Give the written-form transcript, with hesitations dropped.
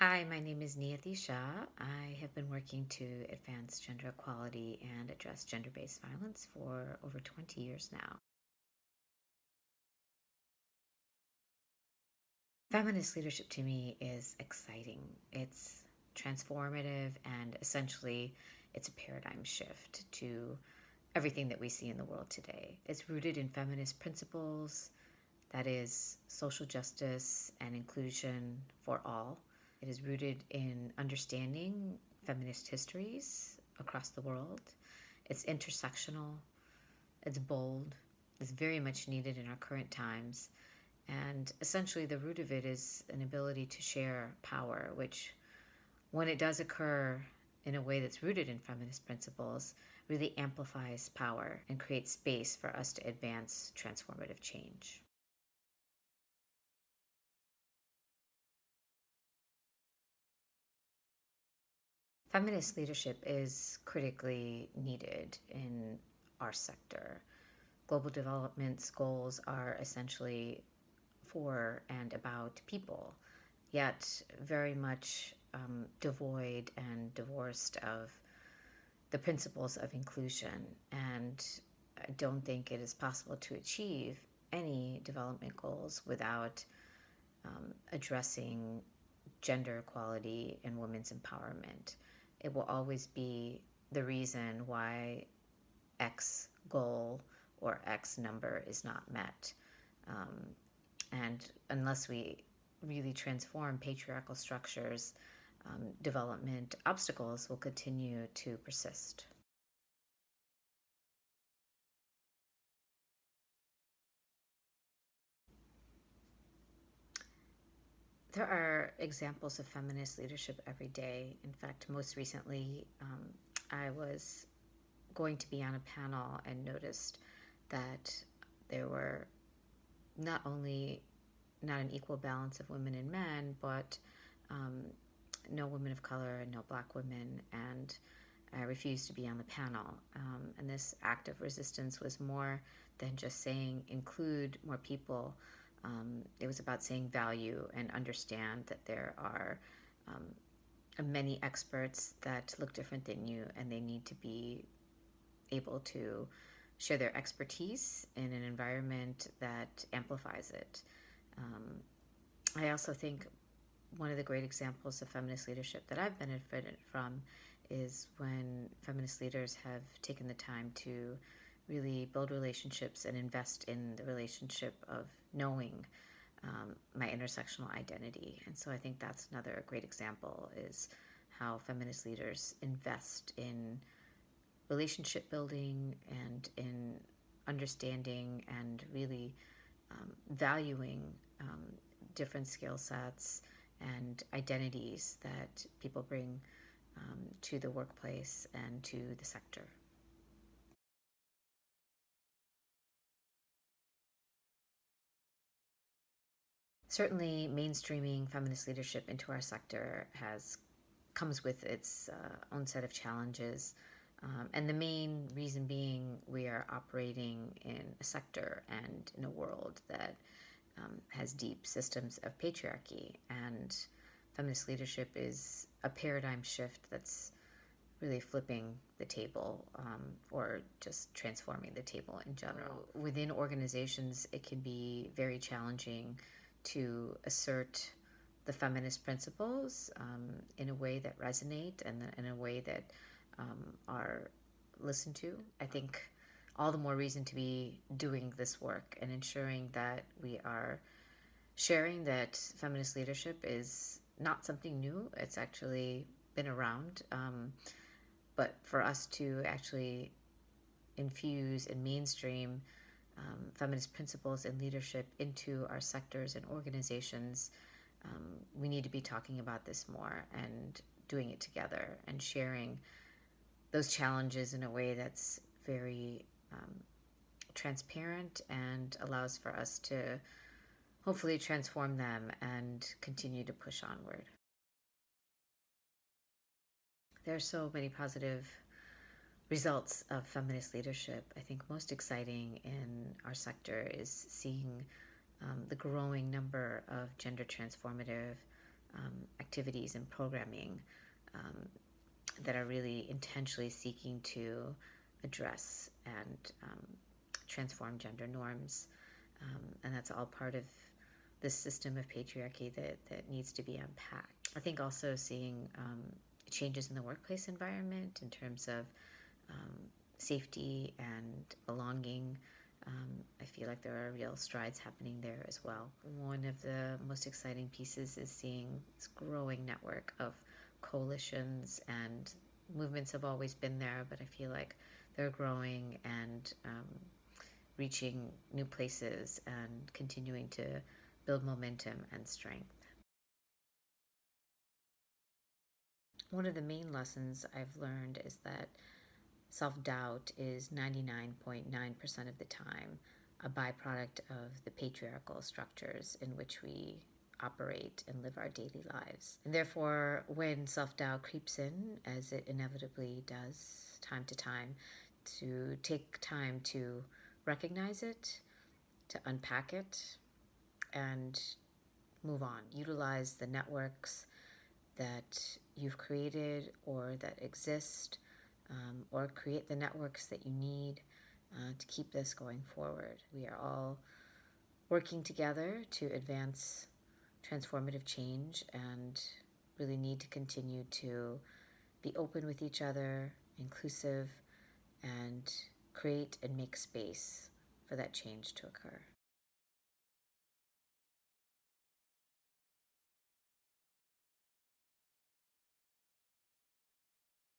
Hi, my name is Niyati Shah. I have been working to advance gender equality and address gender based violence for over 20 years now. Feminist leadership to me is exciting. It's transformative and essentially it's a paradigm shift to everything that we see in the world today. It's rooted in feminist principles, that is, social justice and inclusion for all. It is rooted in understanding feminist histories across the world. It's intersectional, it's bold, it's very much needed in our current times. And essentially, the root of it is an ability to share power, which, when it does occur in a way that's rooted in feminist principles, really amplifies power and creates space for us to advance transformative change. Feminist leadership is critically needed in our sector. Global development's goals are essentially for and about people, yet very much devoid and divorced of the principles of inclusion. And I don't think it is possible to achieve any development goals without addressing gender equality and women's empowerment. It will always be the reason why X goal or X number is not met. Um, and unless we really transform patriarchal structures, development obstacles will continue to persist. There are examples of feminist leadership every day. In fact, most recently, I was going to be on a panel and noticed that there were not only not an equal balance of women and men, but um, no women of color and no black women. And I refused to be on the panel. And this act of resistance was more than just saying include more people. It was about saying value and understand that there are many experts that look different than you, and they need to be able to share their expertise in an environment that amplifies it. Um, I also think one of the great examples of feminist leadership that I've benefited from is when feminist leaders have taken the time to really build relationships and invest in the relationship of knowing my intersectional identity. And so I think that's another great example is how feminist leaders invest in relationship building and in understanding and really valuing different skill sets and identities that people bring to the workplace and to the sector. Certainly, mainstreaming feminist leadership into our sector has comes with its own set of challenges. And the main reason being we are operating in a sector and in a world that has deep systems of patriarchy. And feminist leadership is a paradigm shift that's really flipping the table or just transforming the table in general. Within organizations, it can be very challenging to assert the feminist principles in a way that resonate and in a way that are listened to. I think all the more reason to be doing this work and ensuring that we are sharing that feminist leadership is not something new. It's actually been around. But for us to actually infuse and mainstream feminist principles and leadership into our sectors and organizations, we need to be talking about this more and doing it together and sharing those challenges in a way that's very transparent and allows for us to hopefully transform them and continue to push onward. There are so many positive results of feminist leadership. I think most exciting in our sector is seeing the growing number of gender transformative activities and programming that are really intentionally seeking to address and transform gender norms. And that's all part of this system of patriarchy that needs to be unpacked. I think also seeing changes in the workplace environment in terms of safety and belonging. I feel like there are real strides happening there as well. One of the most exciting pieces is seeing this growing network of coalitions, and movements have always been there, but I feel like they're growing and reaching new places and continuing to build momentum and strength. One of the main lessons I've learned is that self-doubt is 99.9% of the time a byproduct of the patriarchal structures in which we operate and live our daily lives. And therefore, when self-doubt creeps in, as it inevitably does time to time, to take time to recognize it, to unpack it, and move on. Utilize the networks that you've created or that exist, or create the networks that you need to keep this going forward. We are all working together to advance transformative change and really need to continue to be open with each other, inclusive, and create and make space for that change to occur.